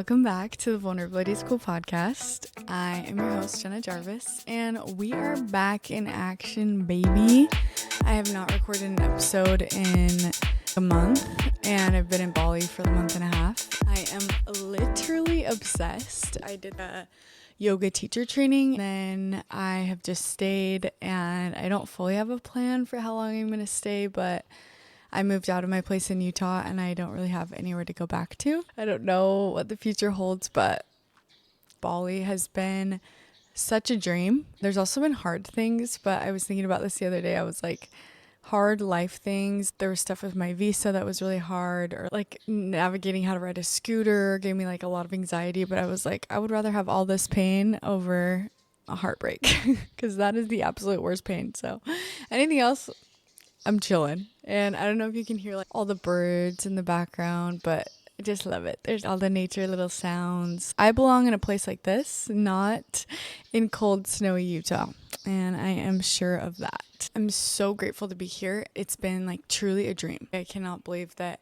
Welcome back to the Vulnerability School podcast. I am your host, Jenna Jarvis, and we are back in action, baby. I have not recorded an episode in a month, and I've been in Bali for a month and a half. I am literally obsessed. I did a yoga teacher training, then I have just stayed, and I don't fully have a plan for how long I'm going to stay, but I moved out of my place in Utah and I don't really have anywhere to go back to. I don't know what the future holds, but Bali has been such a dream. There's also been hard things, but I was thinking about this the other day. I was like, hard life things. There was stuff with my visa that was really hard, or like navigating how to ride a scooter gave me like a lot of anxiety, but I was like, I would rather have all this pain over a heartbreak because that is the absolute worst pain. So anything else, I'm chilling. And I don't know if you can hear like all the birds in the background, but I just love it. There's all the nature little sounds. I belong in a place like this, not in cold, snowy Utah. And I am sure of that. I'm so grateful to be here. It's been like truly a dream. I cannot believe that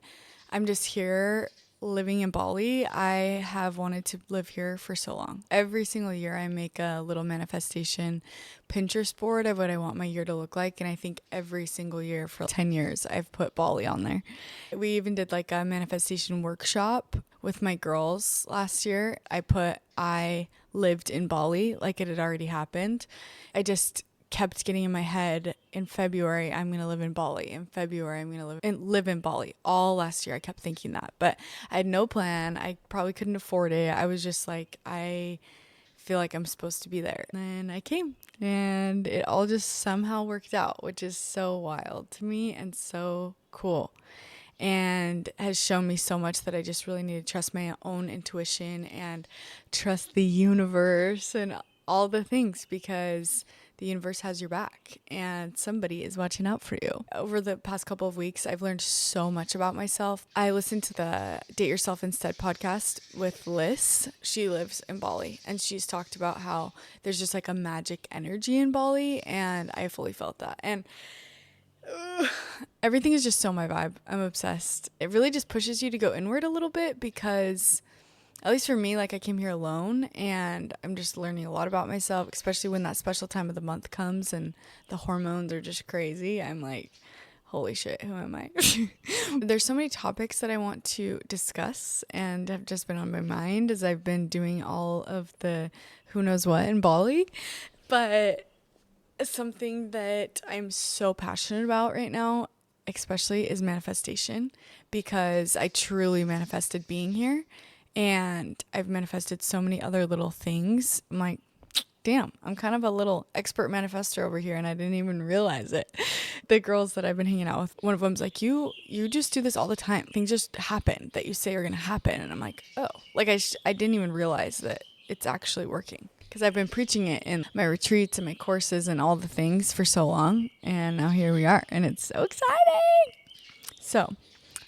I'm just here living in Bali. I have wanted to live here for so long. Every single year I make a little manifestation Pinterest board of what I want my year to look like, and I think every single year for 10 years I've put Bali on there. We even did like a manifestation workshop with my girls last year. I lived in Bali like it had already happened. I just kept getting in my head, in February I'm gonna live in Bali, in February I'm gonna live in Bali. All last year I kept thinking that, but I had no plan. I probably couldn't afford it. I was just like, I feel like I'm supposed to be there. And I came, and it all just somehow worked out, which is so wild to me and so cool, and has shown me so much that I just really need to trust my own intuition and trust the universe and all the things, because the universe has your back and somebody is watching out for you. Over the past couple of weeks, I've learned so much about myself. I listened to the Date Yourself Instead podcast with Liz. She lives in Bali, and she's talked about how there's just like a magic energy in Bali, and I fully felt that. And everything is just so my vibe. I'm obsessed. It really just pushes you to go inward a little bit, because at least for me, like I came here alone and I'm just learning a lot about myself, especially when that special time of the month comes and the hormones are just crazy. I'm like, holy shit, who am I? There's so many topics that I want to discuss and have just been on my mind as I've been doing all of the who knows what in Bali. But something that I'm so passionate about right now, especially, is manifestation, because I truly manifested being here. And I've manifested so many other little things. I'm like, damn, I'm kind of a little expert manifester over here, and I didn't even realize it. The girls that I've been hanging out with, one of them's like, you just do this all the time. Things just happen that you say are going to happen. And I'm like, oh, like I didn't even realize that it's actually working, because I've been preaching it in my retreats and my courses and all the things for so long. And now here we are, and it's so exciting. So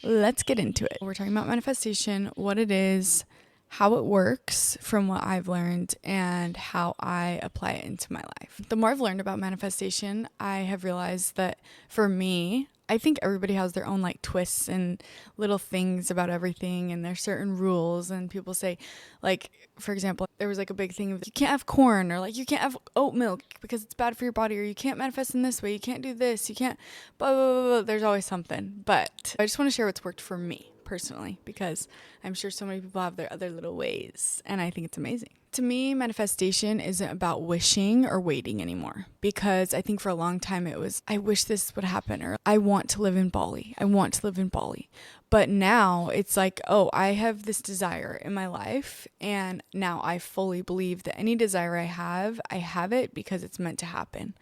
let's get into it. We're talking about manifestation, what it is, how it works from what I've learned, and how I apply it into my life. The more I've learned about manifestation, I have realized that for me, I think everybody has their own like twists and little things about everything, and there's certain rules, and people say, like, for example, there was like a big thing of you can't have corn, or like you can't have oat milk because it's bad for your body, or you can't manifest in this way, you can't do this, you can't blah, blah, blah, blah. There's always something. But I just want to share what's worked for me personally, because I'm sure so many people have their other little ways, and I think it's amazing. To me, manifestation isn't about wishing or waiting anymore, because I think for a long time it was, I wish this would happen, or I want to live in Bali. I want to live in Bali. But now it's like, oh, I have this desire in my life, and now I fully believe that any desire I have it because it's meant to happen.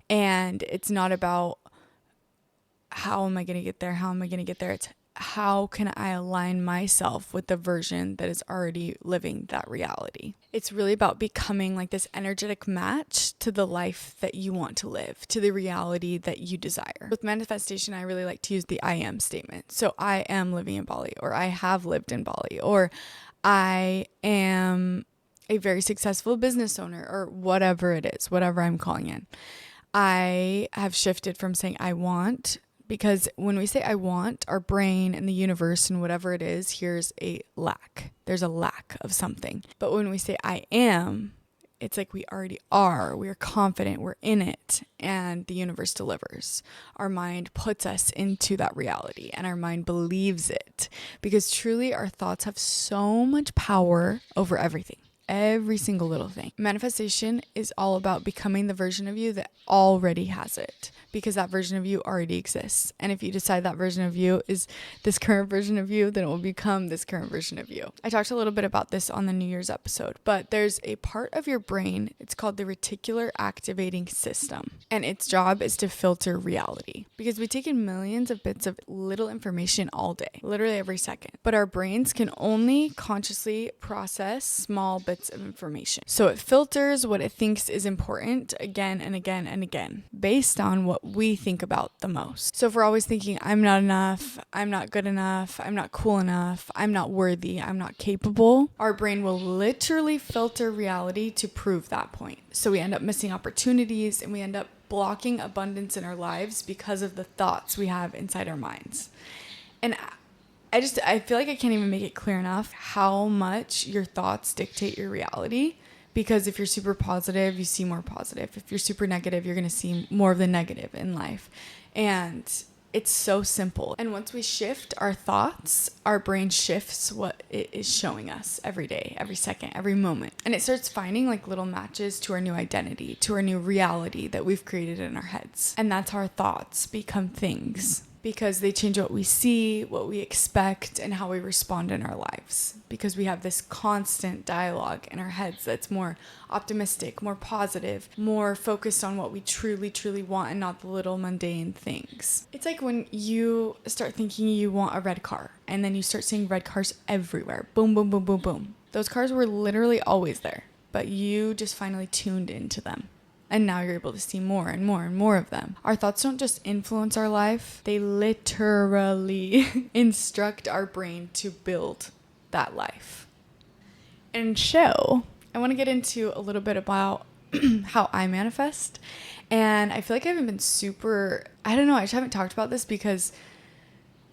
And it's not about how am I going to get there? How am I going to get there? It's how can I align myself with the version that is already living that reality? It's really about becoming like this energetic match to the life that you want to live, to the reality that you desire. With manifestation, I really like to use the I am statement. So I am living in Bali, or I have lived in Bali, or I am a very successful business owner, or whatever it is, whatever I'm calling in. I have shifted from saying I want, Because when we say I want, our brain and the universe and whatever it is, here's a lack. There's a lack of something. But when we say I am, it's like we already are. We are confident. We're in it. And the universe delivers. Our mind puts us into that reality and our mind believes it. Because truly our thoughts have so much power over everything. Every single little thing. Manifestation is all about becoming the version of you that already has it, because that version of you already exists. And if you decide that version of you is this current version of you, then it will become this current version of you. I talked a little bit about this on the New Year's episode, but there's a part of your brain, it's called the reticular activating system. And its job is to filter reality, because we take in millions of bits of little information all day, literally every second. But our brains can only consciously process small bits of information. So it filters what it thinks is important again and again and again, based on what we think about the most. So if we're always thinking, I'm not enough, I'm not good enough, I'm not cool enough, I'm not worthy, I'm not capable, our brain will literally filter reality to prove that point. So we end up missing opportunities and we end up blocking abundance in our lives because of the thoughts we have inside our minds. And I feel like I can't even make it clear enough how much your thoughts dictate your reality. Because if you're super positive, you see more positive. If you're super negative, you're going to see more of the negative in life. And it's so simple. And once we shift our thoughts, our brain shifts what it is showing us every day, every second, every moment. And it starts finding like little matches to our new identity, to our new reality that we've created in our heads. And that's how our thoughts become things. Because they change what we see, what we expect, and how we respond in our lives. Because we have this constant dialogue in our heads that's more optimistic, more positive, more focused on what we truly, truly want and not the little mundane things. It's like when you start thinking you want a red car, and then you start seeing red cars everywhere. Boom, boom, boom, boom, boom. Those cars were literally always there, but you just finally tuned into them. And now you're able to see more and more and more of them. Our thoughts don't just influence our life. They literally instruct our brain to build that life. And so I want to get into a little bit about how I manifest. And I feel like I haven't been I just haven't talked about this because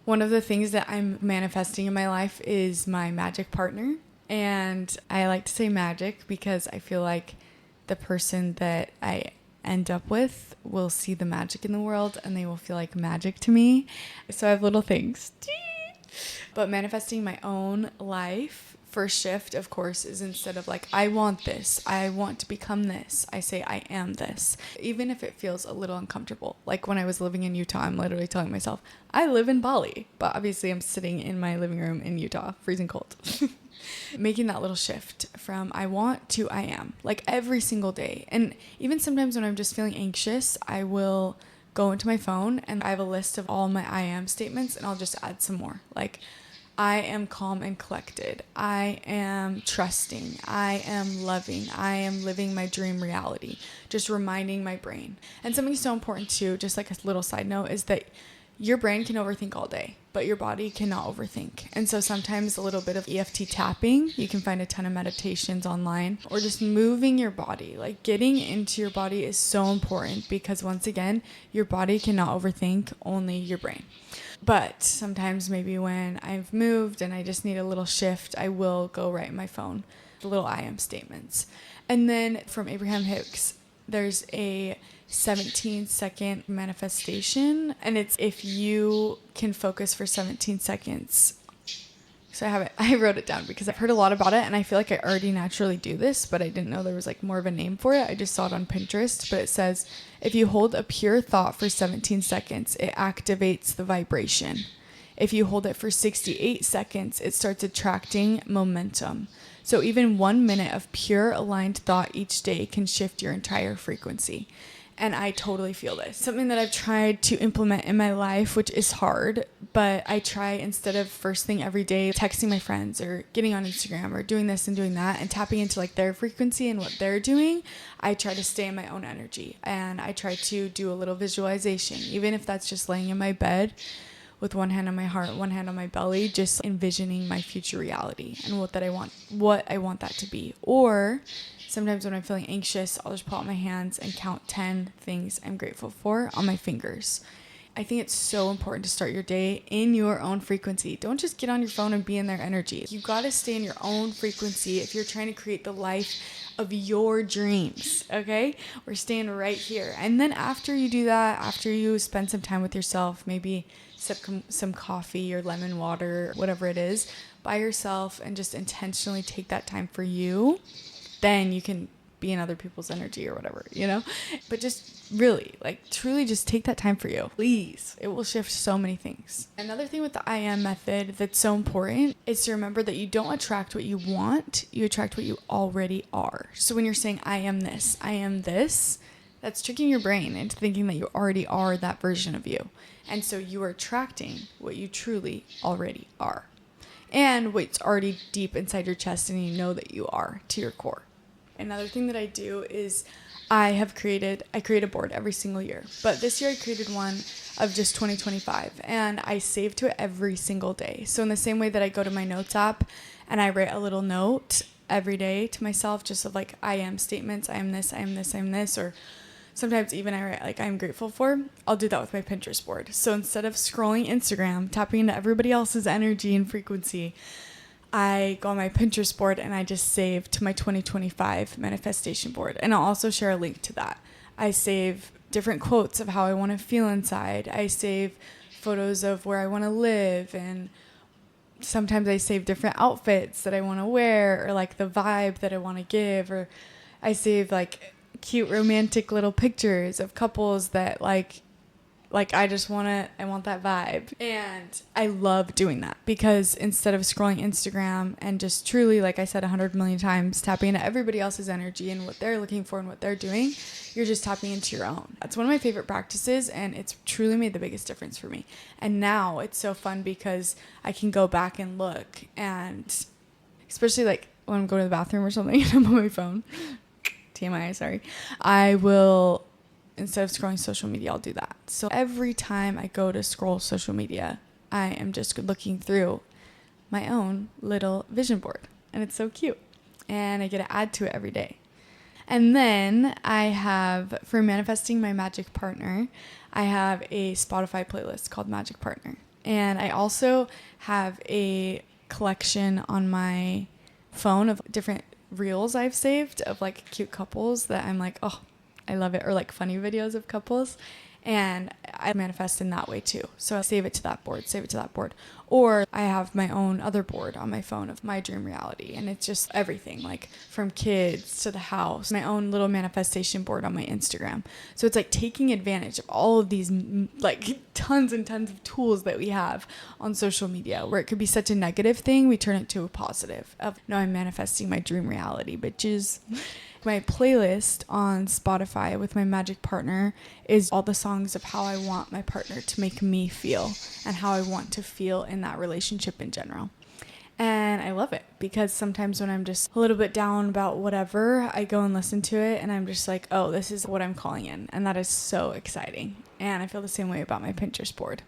one of the things that I'm manifesting in my life is my magic partner. And I like to say magic because I feel like the person that I end up with will see the magic in the world and they will feel like magic to me. So I have little things. But manifesting my own life, first shift, of course, is instead of like, I want this, I want to become this, I say I am this. Even if it feels a little uncomfortable. Like when I was living in Utah, I'm literally telling myself, I live in Bali. But obviously I'm sitting in my living room in Utah, freezing cold. Making that little shift from I want to I am, like every single day. And even sometimes when I'm just feeling anxious, I will go into my phone and I have a list of all my I am statements and I'll just add some more. Like I am calm and collected. I am trusting. I am loving. I am living my dream reality. Just reminding my brain. And something so important too, just like a little side note, is that your brain can overthink all day, but your body cannot overthink. And so sometimes a little bit of EFT tapping, you can find a ton of meditations online, or just moving your body, like getting into your body is so important because once again, your body cannot overthink, only your brain. But sometimes maybe when I've moved and I just need a little shift, I will go write in my phone the little I am statements. And then from Abraham Hicks, there's a 17-second manifestation, and it's if you can focus for 17 seconds. So I wrote it down because I've heard a lot about it and I feel like I already naturally do this, but I didn't know there was like more of a name for it. I just saw it on Pinterest, but it says if you hold a pure thought for 17 seconds, it activates the vibration. If you hold it for 68 seconds, it starts attracting momentum. So even 1 minute of pure aligned thought each day can shift your entire frequency. And I totally feel this. Something that I've tried to implement in my life, which is hard, but I try instead of first thing every day, texting my friends or getting on Instagram or doing this and doing that and tapping into like their frequency and what they're doing, I try to stay in my own energy. And I try to do a little visualization, even if that's just laying in my bed with one hand on my heart, one hand on my belly, just envisioning my future reality and what I want that to be. Or sometimes when I'm feeling anxious, I'll just pull out my hands and count 10 things I'm grateful for on my fingers. I think it's so important to start your day in your own frequency. Don't just get on your phone and be in their energy. You got to stay in your own frequency if you're trying to create the life of your dreams, okay? We're staying right here. And then after you do that, after you spend some time with yourself, maybe sip some coffee or lemon water, whatever it is, by yourself, and just intentionally take that time for you, then you can be in other people's energy or whatever, you know? But just really, like, truly just take that time for you, please. It will shift so many things. Another thing with the I am method that's so important is to remember that you don't attract what you want, you attract what you already are. So when you're saying, I am this, that's tricking your brain into thinking that you already are that version of you. And so you are attracting what you truly already are. And what's already deep inside your chest and you know that you are to your core. Another thing that I do is I create a board every single year. But this year I created one of just 2025 and I save to it every single day. So in the same way that I go to my notes app and I write a little note every day to myself, just of like, I am statements, I am this, I am this, I am this, or sometimes even I write like I'm grateful for, I'll do that with my Pinterest board. So instead of scrolling Instagram, tapping into everybody else's energy and frequency, I go on my Pinterest board and I just save to my 2025 manifestation board. And I'll also share a link to that. I save different quotes of how I want to feel inside. I save photos of where I want to live. And sometimes I save different outfits that I want to wear, or like the vibe that I want to give. Or I save like cute romantic little pictures of couples that like I want that vibe. And I love doing that because instead of scrolling Instagram and just truly, like I said 100 million times, tapping into everybody else's energy and what they're looking for and what they're doing, you're just tapping into your own. That's one of my favorite practices, and it's truly made the biggest difference for me. And now it's so fun because I can go back and look, and especially like when I'm going to the bathroom or something and I'm on my phone, TMI, sorry, I will, instead of scrolling social media, I'll do that. So every time I go to scroll social media, I am just looking through my own little vision board. And it's so cute. And I get to add to it every day. And then I have, for manifesting my magic partner, I have a Spotify playlist called Magic Partner. And I also have a collection on my phone of different reels I've saved of like cute couples that I'm like, oh, I love it. Or like funny videos of couples. And I manifest in that way too. So I save it to that board. Or I have my own other board on my phone of my dream reality. And it's just everything, like from kids to the house, my own little manifestation board on my Instagram. So it's like taking advantage of all of these like tons and tons of tools that we have on social media, where it could be such a negative thing, we turn it to a positive of, no, I'm manifesting my dream reality, bitches. My playlist on Spotify with my magic partner is all the songs of how I want my partner to make me feel and how I want to feel in that relationship in general. And I love it because sometimes when I'm just a little bit down about whatever, I go and listen to it and I'm just like, oh, this is what I'm calling in. And that is so exciting. And I feel the same way about my Pinterest board.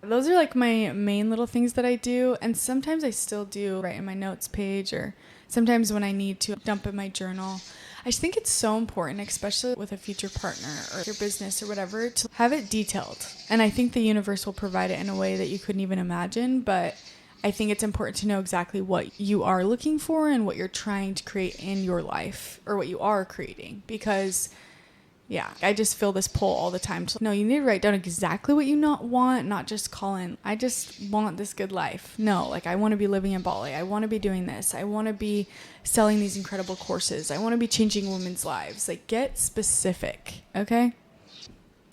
Those are like my main little things that I do. And sometimes I still do write in my notes page, or sometimes when I need to dump in my journal. I just think it's so important, especially with a future partner or your business or whatever, to have it detailed. And I think the universe will provide it in a way that you couldn't even imagine. But I think it's important to know exactly what you are looking for and what you're trying to create in your life, or what you are creating. Because yeah, I just feel this pull all the time. No, you need to write down exactly what you want, not just call in, I just want this good life. No, like I want to be living in Bali. I want to be doing this. I want to be selling these incredible courses. I want to be changing women's lives. Like, get specific, okay?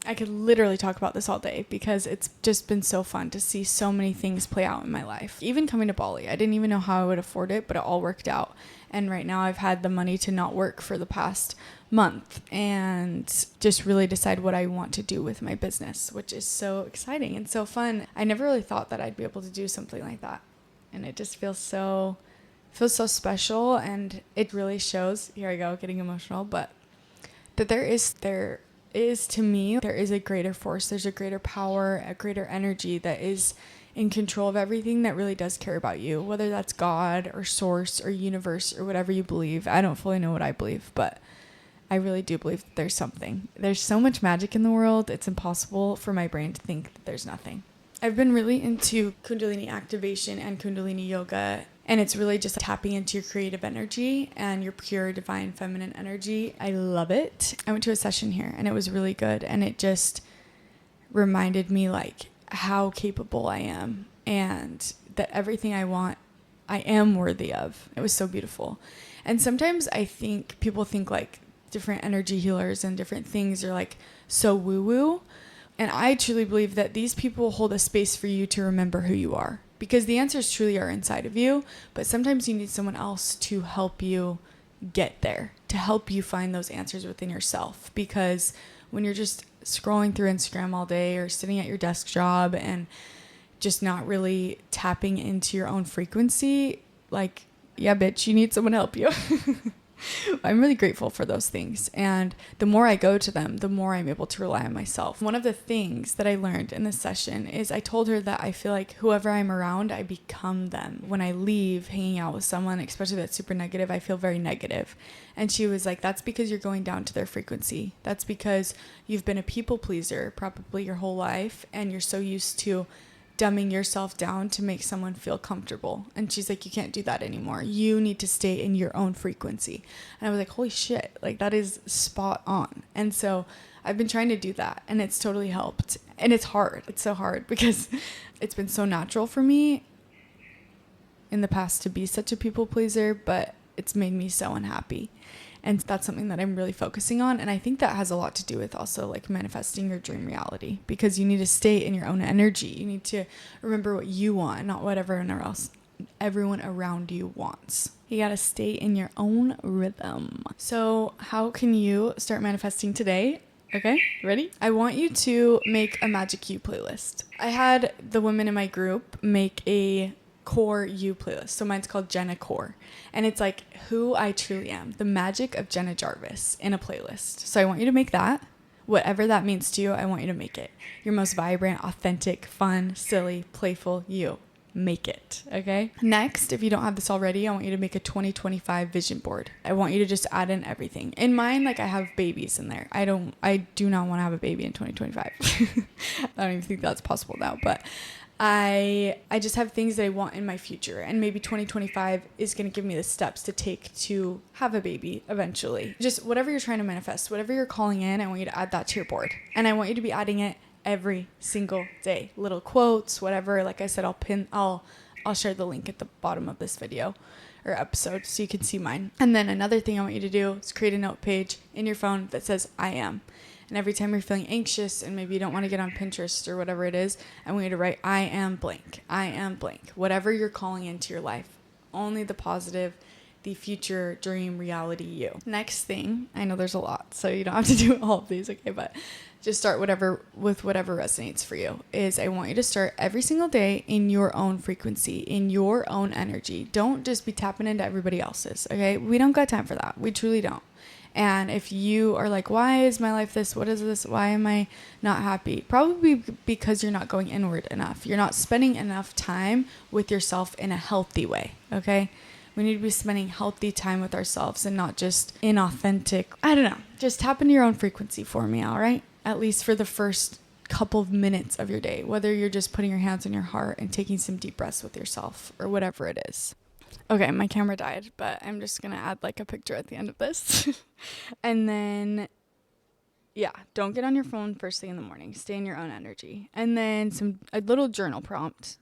I could literally talk about this all day because it's just been so fun to see so many things play out in my life. Even coming to Bali, I didn't even know how I would afford it, but it all worked out. And right now I've had the money to not work for the past month and just really decide what I want to do with my business, which is so exciting and so fun. I never really thought that I'd be able to do something like that. And it just feels so special, and it really shows, here I go, getting emotional, but that there is to me, there is a greater force, there's a greater power, a greater energy that is in control of everything, that really does care about you, whether that's God or source or universe or whatever you believe. I don't fully know what I believe, but I really do believe that there's something. There's so much magic in the world. It's impossible for my brain to think that there's nothing. I've been really into Kundalini activation and Kundalini yoga, and it's really just tapping into your creative energy and your pure divine feminine energy. I love it. I went to a session here and it was really good, and it just reminded me like how capable I am and that everything I want, I am worthy of. It was so beautiful. And sometimes I think people think like different energy healers and different things are like so woo-woo. And I truly believe that these people hold a space for you to remember who you are, because the answers truly are inside of you. But sometimes you need someone else to help you get there, to help you find those answers within yourself. Because when you're just scrolling through Instagram all day or sitting at your desk job and just not really tapping into your own frequency, like, yeah, bitch, you need someone to help you. I'm really grateful for those things. And the more I go to them, the more I'm able to rely on myself. One of the things that I learned in this session is I told her that I feel like whoever I'm around, I become them. When I leave hanging out with someone, especially that's super negative, I feel very negative. And she was like, that's because you're going down to their frequency. That's because you've been a people pleaser probably your whole life, and you're so used to dumbing yourself down to make someone feel comfortable. And she's like, you can't do that anymore. You need to stay in your own frequency. And I was like, holy shit, like that is spot on. And so I've been trying to do that, and it's totally helped. And it's hard. It's so hard because it's been so natural for me in the past to be such a people pleaser, but it's made me so unhappy. And that's something that I'm really focusing on. And I think that has a lot to do with also like manifesting your dream reality, because you need to stay in your own energy. You need to remember what you want, not what everyone around you wants. You got to stay in your own rhythm. So how can you start manifesting today? Okay, ready? I want you to make a Magic You playlist. I had the women in my group make a Core You playlist. So mine's called Jenna Core. And it's like who I truly am, the magic of Jenna Jarvis in a playlist. So I want you to make that. Whatever that means to you, I want you to make it. Your most vibrant, authentic, fun, silly, playful you. Make it, okay? Next, if you don't have this already, I want you to make a 2025 vision board. I want you to just add in everything. In mine, like I have babies in there. I do not want to have a baby in 2025. I don't even think that's possible now, but I just have things that I want in my future, and maybe 2025 is going to give me the steps to take to have a baby eventually. Just whatever you're trying to manifest, whatever you're calling in, I want you to add that to your board. And I want you to be adding it every single day. Little quotes, whatever. Like I said, I'll share the link at the bottom of this video or episode so you can see mine. And then another thing I want you to do is create a note page in your phone that says I am. And every time you're feeling anxious and maybe you don't want to get on Pinterest or whatever it is, I want you to write, I am blank. I am blank. Whatever you're calling into your life. Only the positive, the future, dream, reality you. Next thing, I know there's a lot, so you don't have to do all of these, okay? But just start with whatever resonates for you. Is I want you to start every single day in your own frequency, in your own energy. Don't just be tapping into everybody else's, okay? We don't got time for that. We truly don't. And if you are like, why is my life this? What is this? Why am I not happy? Probably because you're not going inward enough. You're not spending enough time with yourself in a healthy way, okay? We need to be spending healthy time with ourselves and not just inauthentic. I don't know. Just tap into your own frequency for me, all right? At least for the first couple of minutes of your day, whether you're just putting your hands on your heart and taking some deep breaths with yourself or whatever it is. Okay, my camera died, but I'm just going to add like a picture at the end of this. And then, yeah, don't get on your phone first thing in the morning. Stay in your own energy. And then a little journal prompt.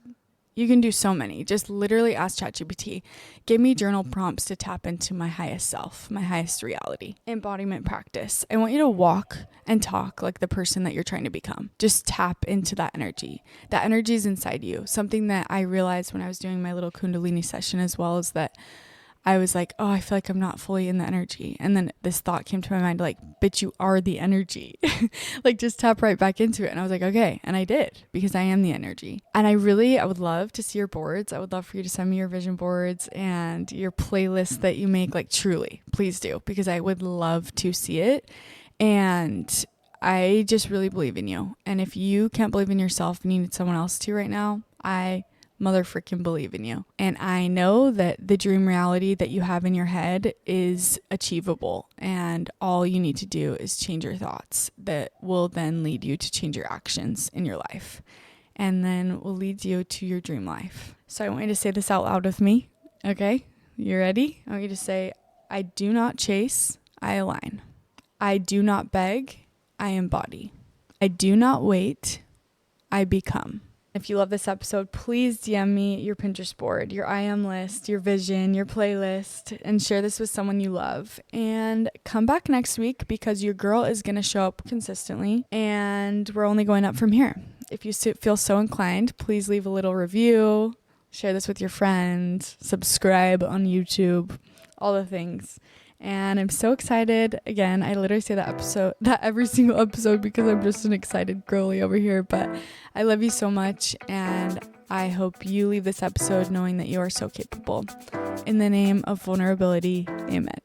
You can do so many. Just literally ask ChatGPT, give me journal prompts to tap into my highest self, my highest reality. Embodiment practice. I want you to walk and talk like the person that you're trying to become. Just tap into that energy. That energy is inside you. Something that I realized when I was doing my little Kundalini session as well is that I was like, oh, I feel like I'm not fully in the energy. And then this thought came to my mind, like, bitch, you are the energy. Like, just tap right back into it. And I was like, okay. And I did, because I am the energy. And I would love to see your boards. I would love for you to send me your vision boards and your playlists that you make. Like, truly, please do, because I would love to see it. And I just really believe in you. And if you can't believe in yourself and you need someone else to right now, I mother freaking believe in you. And I know that the dream reality that you have in your head is achievable. And all you need to do is change your thoughts that will then lead you to change your actions in your life. And then will lead you to your dream life. So I want you to say this out loud with me. Okay, you ready? I want you to say, I do not chase, I align. I do not beg, I embody. I do not wait, I become. If you love this episode, please DM me your Pinterest board, your I am list, your vision, your playlist, and share this with someone you love. And come back next week because your girl is going to show up consistently and we're only going up from here. If you feel so inclined, please leave a little review, share this with your friends, subscribe on YouTube, all the things. And I'm so excited. Again, I literally say that every single episode because I'm just an excited girly over here. But I love you so much. And I hope you leave this episode knowing that you are so capable. In the name of vulnerability, amen.